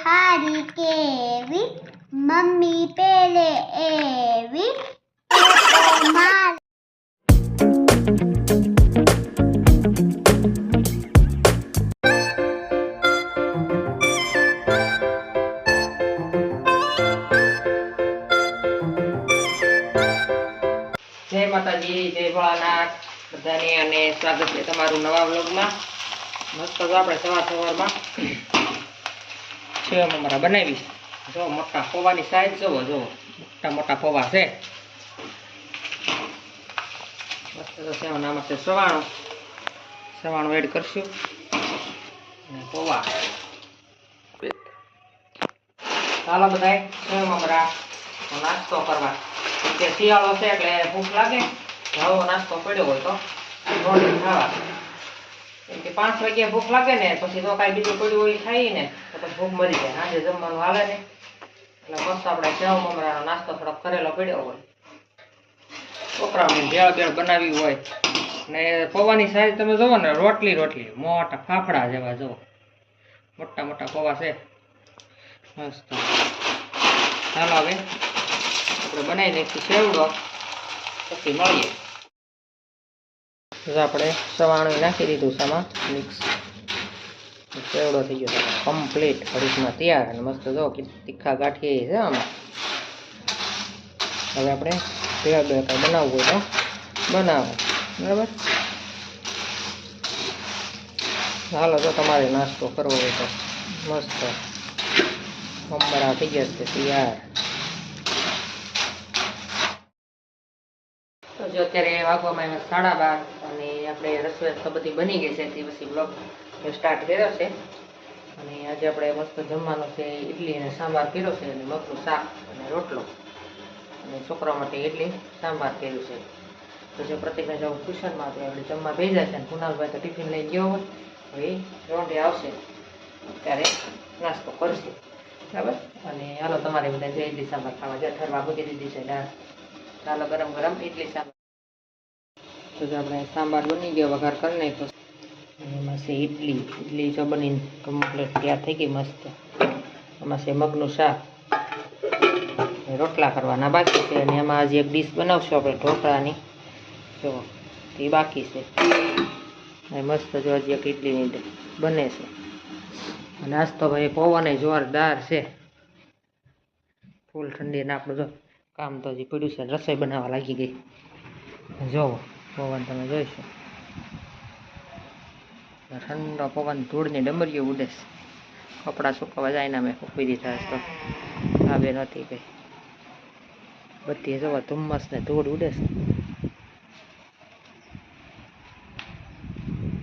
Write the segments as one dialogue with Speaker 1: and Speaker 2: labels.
Speaker 1: હારી કેવી મમ્મી પેલે એવી માર
Speaker 2: જય માતાજી, જય ભોળાનાથ બધાને, અને સ્વાગત છે તમારું નવા વ્લોગમાં. મસ્ત તો આપણે સવારમાં સેવ મમરા બનાવી. જો મોટા પૌવાની સાઈઝ જોવો, મોટા મોટા પૌવા છે. મસ્ત તો સેવના આમાં છે સવાણું એડ કરશું અને પૌવા. ચાલો બધાય સેવ મમરા નાસ્તો કરવા. કે શિયાળો છે એટલે ભૂખ લાગે, આવો નાસ્તો પડ્યો હોય તો રોટલી ખાવા. કેમ કે 5 વાગ્યા ભૂખ લાગે ને પછી તો કાંઈ બીજું પડ્યું હોય ખાઈ ને તો પછી ભૂખ મરી જાય. સાંજે જમવાનું હાલે ને એટલે મસ્ત આપણે સેવ મમરાનો નાસ્તો થોડોક કરેલો પડ્યો હોય, છોકરાઓને ભેળ બનાવી હોય. ને પૌવાની સાઈઝ તમે જોવો ને, રોટલી મોટા ફાફડા જેવા જુઓ, મોટા મોટા પૌવા છે મસ્ત. ચાલો હવે આપણે બનાવી નાખીએ સેવડો, પછી મળીએ. આપણે સવાણું નાખી દીધું સામાં મિક્સ, સેવડો થઈ ગયો કમ્પ્લીટ ઘડીકમાં તૈયાર. અને મસ્ત જો તીખા ગાંઠિયા છે આમાં. હવે આપણે ભેળ કાંઈ બનાવવું હોય તો બનાવો, બરાબર. હાલો, જો તમારે નાસ્તો કરવો હોય તો મસ્ત મમરા થઈ ગયા છે તૈયાર. તો જો અત્યારે વાગવામાં 12:30 અને આપણે રસોઈ તો બધી બની ગઈ છે. તે પછી બ્લોગ સ્ટાર્ટ કર્યો છે. અને આજે આપણે મસ્ત જમવાનું છે, ઇડલી અને સાંભાર કર્યો છે, અને મગનું શાક અને રોટલો, અને છોકરા માટે ઇડલી સાંભાર કર્યું છે. તો જો પ્રતિકને જો ટ્યુશનમાં તો આપણે જમવા ભેજા છે, અને કુનાલભાઈ તો ટિફિન લઈને ગયો હોય, હવે રોંઢે આવશે ત્યારે નાસ્તો કરશે, બરાબર. અને હાલો તમારે બધા જે ઇડલી સાંભાર ખાવા જ્યાં ઠરવા મૂકી દીધી છે દાળ, ચાલો ગરમ ગરમ ઇડલી સાંભાર. તો જો આપણે સાંભાર બની ગયો, વઘાર કરી નાખ્યો, અને એમાં છે ઇડલી જો બનીને કમ્પ્લીટ તૈયાર થઈ ગઈ મસ્ત. એમાં છે મગનું શાક, રોટલા કરવાના બાકી છે, અને એમાં હજી એક ડીશ બનાવશું આપણે ઢોકળાની, જો એ બાકી છે. અને મસ્ત જો હજી એક ઇડલીની બને છે. અને આજ તો ભાઈ પૌવાને જોરદાર છે, ફૂલ ઠંડી. ને આપણું જો કામ તો હજી પડ્યું છે, રસોઈ બનાવવા લાગી ગઈ. જોવો પવન તમે જોઈશો, ઠંડો પવન, ધૂળની ડમરીઓ ઉડે છે. કપડાં સુકવવા જાય ને અમે સૂકવી દીધા તો આવે નથી કંઈ. બધી જોવો ધુમ્મસ ને ધૂળ ઉડે છે,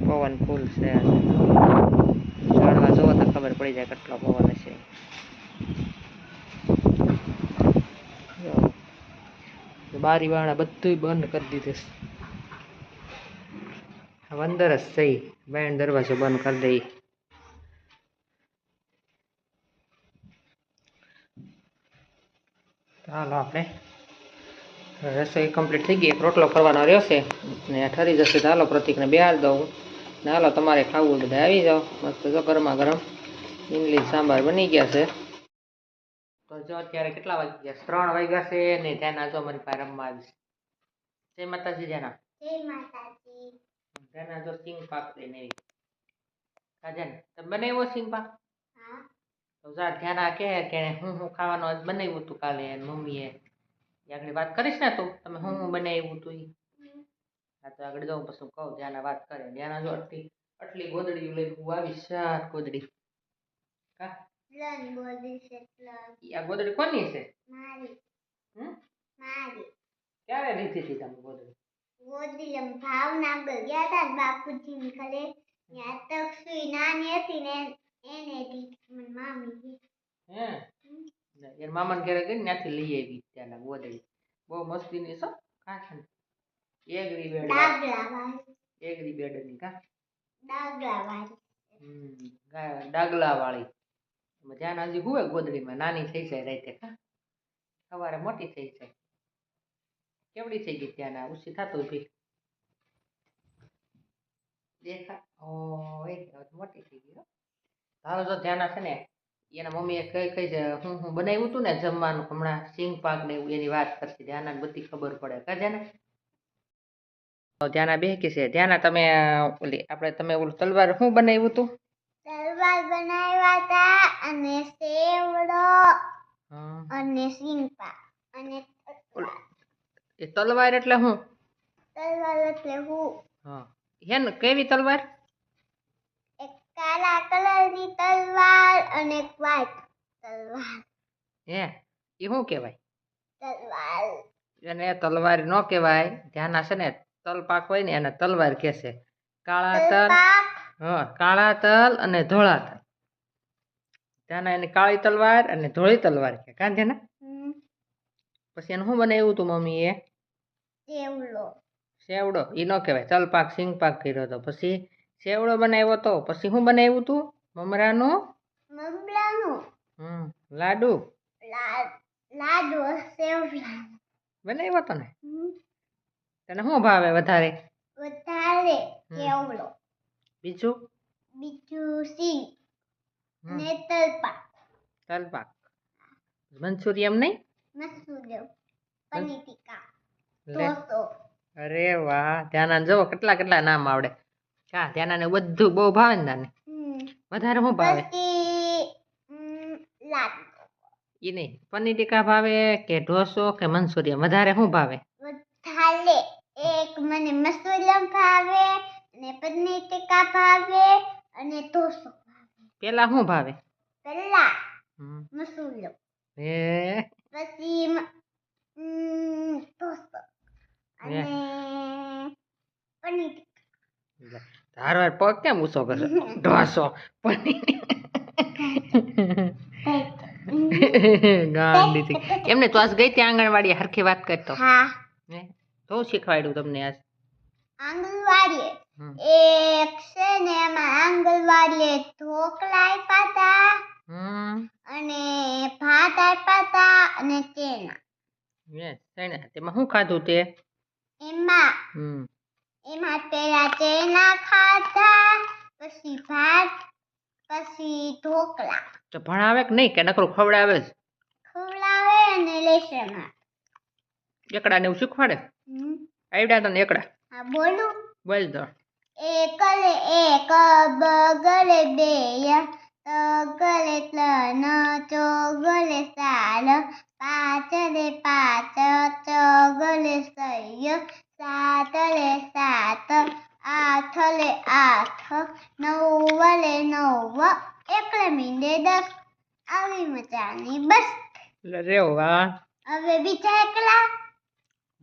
Speaker 2: પવન ફૂલ છે. ઝાડવા જોવો તો ખબર પડી જાય કેટલો પવન હશે. બારી વાળા બધું બંધ કરી દીધું છે, અંદર જ સહી બેન દરવાજો બંધ કરી દઈ. ચાલો આપણે રસોઈ કમ્પ્લીટ થઈ ગઈ. એક રોટલો કરવાનો રહ્યો છે ને ઠરી જશે તો હાલો પ્રતિકને બેહાર દઉં. ને હાલો તમારે ખાવું બધા આવી જાઓ. મસ્ત જો ગરમા ગરમ ઇડલી સાંભાર બની ગયા છે. તો જો અત્યારે કેટલા વાગી ગયા? 3 વાગ્યા છે ને ધ્યાના જો મારી પાસે રમવા આવી છે. જય માતાજી ધ્યાના.
Speaker 1: જય માતાજી.
Speaker 2: ધ્યાના જો સિંગ પાક લઈને આવી. કાજન તમે બનાવ્યો સિંગ પાક?
Speaker 1: હા.
Speaker 2: તો જા ધ્યાના કે હું ખાવાનું આજ બનાવ્યું હતું કાલે મમ્મીએ. આગળ વાત કરીશ ને તું, તમે હું બનાવ્યું હતું એ. હા તો આગળ જાઉં પછી કહું, ધ્યાના વાત કરે. ધ્યાના જો આટલી ગોદડી લઈને હું આવી, 7 ગોદડી. કા આ ગોદડી કોની છે?
Speaker 1: મારી. મારી.
Speaker 2: ક્યારે લીધી હતી તમે ગોદડી?
Speaker 1: ગોદડી ભાવનગર ગયા હતા બાપુજીની ઘરે, ત્યાં તકસુઈ નાની હતી ને એને દીધી મામી.
Speaker 2: હે યાર, મામાને ઘરે ગઈ ને ત્યાંથી લઈ આવી ત્યાંના ગોદડી. બહુ મસ્તીની છે કાંઠા એગરી બેડ, એગરી બેડની કા ડાગલા વાળી. ધ્યાન હજી હુવે ગોદડીમાં, નાની થઈ જાય રાતે. કા સવારે મોટી થઈ જાય. કેવડી થઈ ગઈ ત્યાં ઉછી થતું ભી દેખા. ઓય મોટી થઈ ગઈ. હાલો જો ધ્યાન છે ને એના મમ્મીએ કઈ કઈ છે હું બનાવ્યું હતું ને જમવાનું હમણાં સિંગ પાક ને એવું એની વાત કરતી ધ્યાના બધી ખબર પડે કા ધ્યાના બે કે છે ધ્યાના તમે ઓલી આપણે તમે ઓલું તલવાર શું બનાવ્યું હતું
Speaker 1: તલવાર બનાવ્યા હતા અને સેવડો
Speaker 2: હા
Speaker 1: અને સિંગપા અને
Speaker 2: એ તલવાર એટલે શું
Speaker 1: તલવાર એટલે હું
Speaker 2: હા હેન કેવી તલવાર
Speaker 1: એક કાળા કલરની તલવાર અને એક વ્હાઈટ તલવાર
Speaker 2: હે એ શું કહેવાય
Speaker 1: તલવાર
Speaker 2: એને તલવાર ન કહેવાય ધ્યાના છે ને તલ પાક હોય ને એને તલવાર કહેશે કાળા તલ
Speaker 1: તલપાક
Speaker 2: હા કાળા તલ અને ધોળા તલ ધ્યાના એની કાળી તલવાર અને ધોળી તલવાર કે કાં ધ્યાના પછી એને શું બનાવ્યું હતું મમ્મીએ
Speaker 1: સેવડો
Speaker 2: સેવડો એ ન કહેવાય તલ પાક સિંગ પાક કર્યો હતો પછી સેવડો બનાવ્યો હતો પછી શું બનાવ્યું હતું મમરાનું
Speaker 1: મમરાનું
Speaker 2: લાડુ
Speaker 1: લાડુ સેવડા
Speaker 2: બનાવ્યો હતો ને તને શું ભાવે વધારે
Speaker 1: વધારે સેવડો
Speaker 2: બીજું
Speaker 1: બીજું સિંગ ને તલપાક
Speaker 2: તલ પાક મંચુરિયમ નહીં
Speaker 1: મસૂરો પનીર ટીકા
Speaker 2: લે
Speaker 1: ઢોસો
Speaker 2: અરે વાહ ધ્યાના જો કેટલા નામ આવડે હા ધ્યાનાને બધું બહુ ભાવે ને તાને વધારે શું ભાવે
Speaker 1: પછી લાડુ
Speaker 2: એ નહીં પનીર ટીકા ભાવે કે ઢોસો કે મંચુરિયમ વધારે શું ભાવે
Speaker 1: વધારે એક મને મસૂરમ ભાવે અને પનીર ટીકા ભાવે અને ઢોસો
Speaker 2: પેલા શું ભાવે
Speaker 1: પેલા મસૂરો
Speaker 2: હે
Speaker 1: પછી ઢોસો અને પનીર
Speaker 2: ધારો પગ કેમ ઊંચો કરે ઢોસો પનીર ગાંડી થી એમને તો આજ ગઈ ત્યાં આંગણવાડી હરખી વાત કરતો
Speaker 1: હા
Speaker 2: તો શીખવાડ્યું તમને આજ
Speaker 1: આંગણવાડી એક છે ને એમાં આંગણવાડીએ ઢોકળા આપ્યા હતા અને ભાત આપ્યા હતા અને ચણા
Speaker 2: તેમાં શું ખાધું તે
Speaker 1: એમાં પેલા ચણા ખાધા પછી ભાત પછી ઢોકળા
Speaker 2: તો ભણાવે કે નહીં કે નકરું ખવડાવે જ
Speaker 1: ખવડાવે અને લેસનમાં
Speaker 2: એકડા ને એવું શીખવાડે આવડ્યા તને એકડા
Speaker 1: હા બોલું
Speaker 2: બોલ તો
Speaker 1: એકલે એક બગલે બે તગલે ત્રણ ચોગલે ચાર પાંચલે પાંચ ચોગલે છ સાતલે સાત આઠલે આઠ નવલે નવ એકલે મીંડે 10 આવી મચાની બસ
Speaker 2: રે વાહ
Speaker 1: હવે બીજા એકલા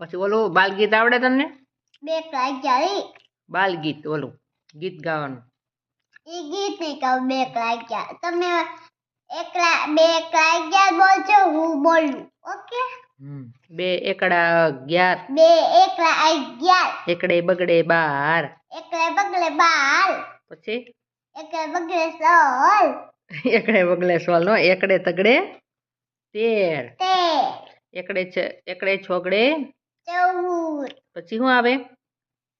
Speaker 2: પછી ઓલું બાલગીત આવડે તમને
Speaker 1: બે કલાક જાય
Speaker 2: બાલગીત ઓલું ગીત ગાવાનું
Speaker 1: એ ગીત નહીં કહું બે કલાક ગયા તમે એકલા બે કલાક ગયા બોલજો હું બોલું ઓકે
Speaker 2: બે એકડા 11
Speaker 1: બે એકલા 11
Speaker 2: એકડે બગડે 12
Speaker 1: એકલે બગલે 12
Speaker 2: પછી
Speaker 1: એકલે બગલે 16
Speaker 2: એકડે બગડે 16 નો એકડે તગડે 13 એકડે એકડે છોગડે
Speaker 1: 14
Speaker 2: પછી શું આવે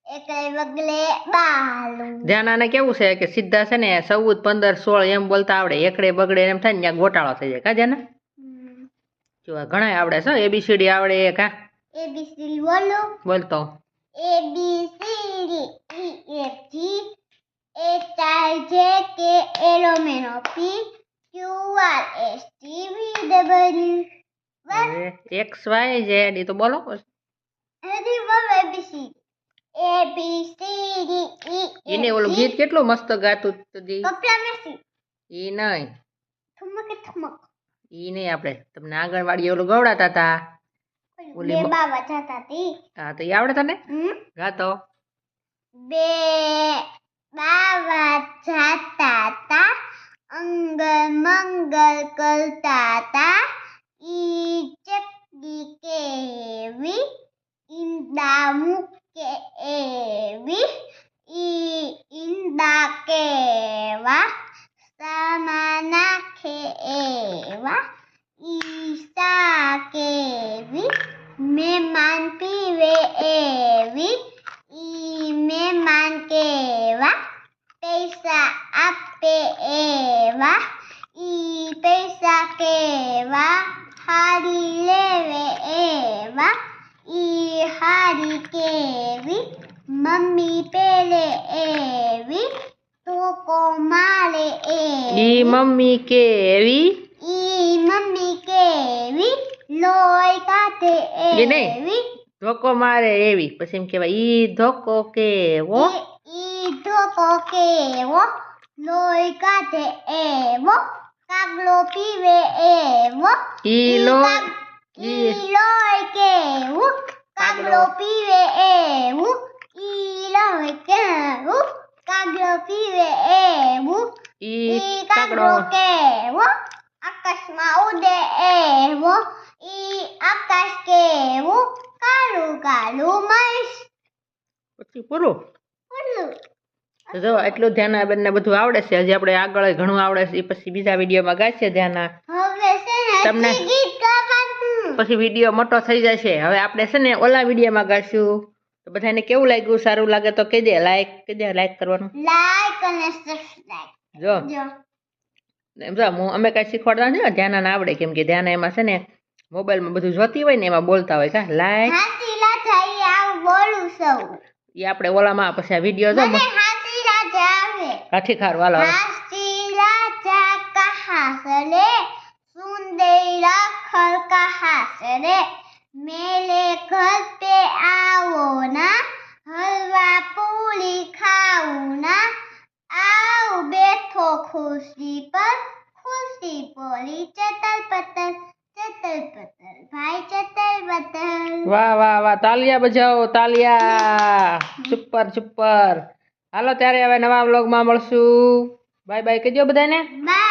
Speaker 1: એકલે બગલે 12
Speaker 2: ધ્યાનાને કેવું છે કે સીધા છે ને 14 15 16 એમ બોલતા આવડે એકડે બગડે એમ થાય ને ત્યાં ગોટાળો થઈ જાય કા ધ્યાના જો ઘણા આવડે છે એબીસીડી આવડે કા
Speaker 1: એબીસીડી બોલો
Speaker 2: બોલતો
Speaker 1: A B C D E F G H I J K L M N O P Q R S T V W
Speaker 2: X Y Z એ તો બોલો
Speaker 1: હજી બોલો એબીસીડી એબીસીડી ઈ
Speaker 2: એને ઓલું ગીત કેટલું મસ્ત ગાતું તું
Speaker 1: કપલા મેસી
Speaker 2: ઈ નહીં
Speaker 1: ઠમક
Speaker 2: ઈ નહીં આપણે તમને આંગણવાડી ઓલું ગવડાતા હતા
Speaker 1: બે બાવા જતા હતી
Speaker 2: હા તો ઈ આવડે તને ગાતો
Speaker 1: બે બાવા જતા હતા અંગલ મંગલ કરતા હતા ઈ ચકડી કેવી ઈંડા મૂકે એવી ઈ ઈંડા કેવા સામા નાખે એવા ઈસા કેવી મહેમાન પીવે એવી ઈ મહેમાન કેવા પૈસા આપે એવા ઈ એવા હારી લેવે એવા ઈ હારી કેવી મમ્મી પેલે એવી ધોકો મારે
Speaker 2: ઈ
Speaker 1: એવી
Speaker 2: મમ્મી કેવી
Speaker 1: ઈ મમ્મી કેવી લોહી કાઢે
Speaker 2: એ નહીં.
Speaker 1: એવી
Speaker 2: ધોકો મારે એવી પછી એમ કહેવાય ઈ ધોકો કેવો
Speaker 1: ઈ ધોકો કેવો લોહી કાઢે એવો કાગલો પીવે એવો
Speaker 2: ઈ લો
Speaker 1: ઈ લોહી કેવું કાગલો પીવે એવું ઈ લોહી કેવું કાગલો પીવે એવું
Speaker 2: ઈ
Speaker 1: ઈ
Speaker 2: કાગડો
Speaker 1: કાગડો કેવો આકાશમાં ઉડે એવો ઈ આકાશ કેવું કાળું કાળું મહેશ
Speaker 2: પછી પૂરું.
Speaker 1: બોલું
Speaker 2: તો જો એટલું ધ્યાન આ બેનને બધું આવડે છે. હજી આપણે આગળ ઘણું આવડે છે. એ પછી બીજા વિડીયોમાં ગાશે ધ્યાન.
Speaker 1: હવે છે ને
Speaker 2: તમને-
Speaker 1: હજી ગીત ગાવાનું
Speaker 2: પછી વિડીયો મોટો થઈ જશે. હવે આપણે છે ને ઓલા વિડીયોમાં ગાશું. તો બધાને કેવું લાગ્યું? સારું લાગે તો કહેજે લાઈક કરવાનું.
Speaker 1: લાઈક અને સબસ્ક્રાઇબ
Speaker 2: જો
Speaker 1: જો
Speaker 2: એમ જો અમે કાંઈ શીખવાડતા નથી ને, ધ્યાન આવડે કેમ કે ધ્યાન એમાં છે ને મોબાઈલમાં બધું જોતી હોય ને એમાં બોલતા હોય કા લાઈક
Speaker 1: હાસી રાજા ઈ આવું બોલું સૌ
Speaker 2: એ આપણે ઓલામાં પછી આ વિડીયો જો
Speaker 1: મને હાસી રાજા આવે
Speaker 2: કાઠી ખાર વાલો હવે.
Speaker 1: હાસી રાજા કહા સરે સુંદેરા ખર કહા સરે મેલે ઘર पे आओ ना हलवा पूरी खाऊं ना आओ बैठो खुर्सी पर खुर्सी बोली चतर पतर भाई चतर पतर
Speaker 2: વાહ વાહ વાહ, તાલિયા બજાવો તાલિયા. સુપર. હાલો ત્યારે હવે નવા વ્લોગમાં મળશું. બાય બાય કહેજો બધાને.
Speaker 1: बाय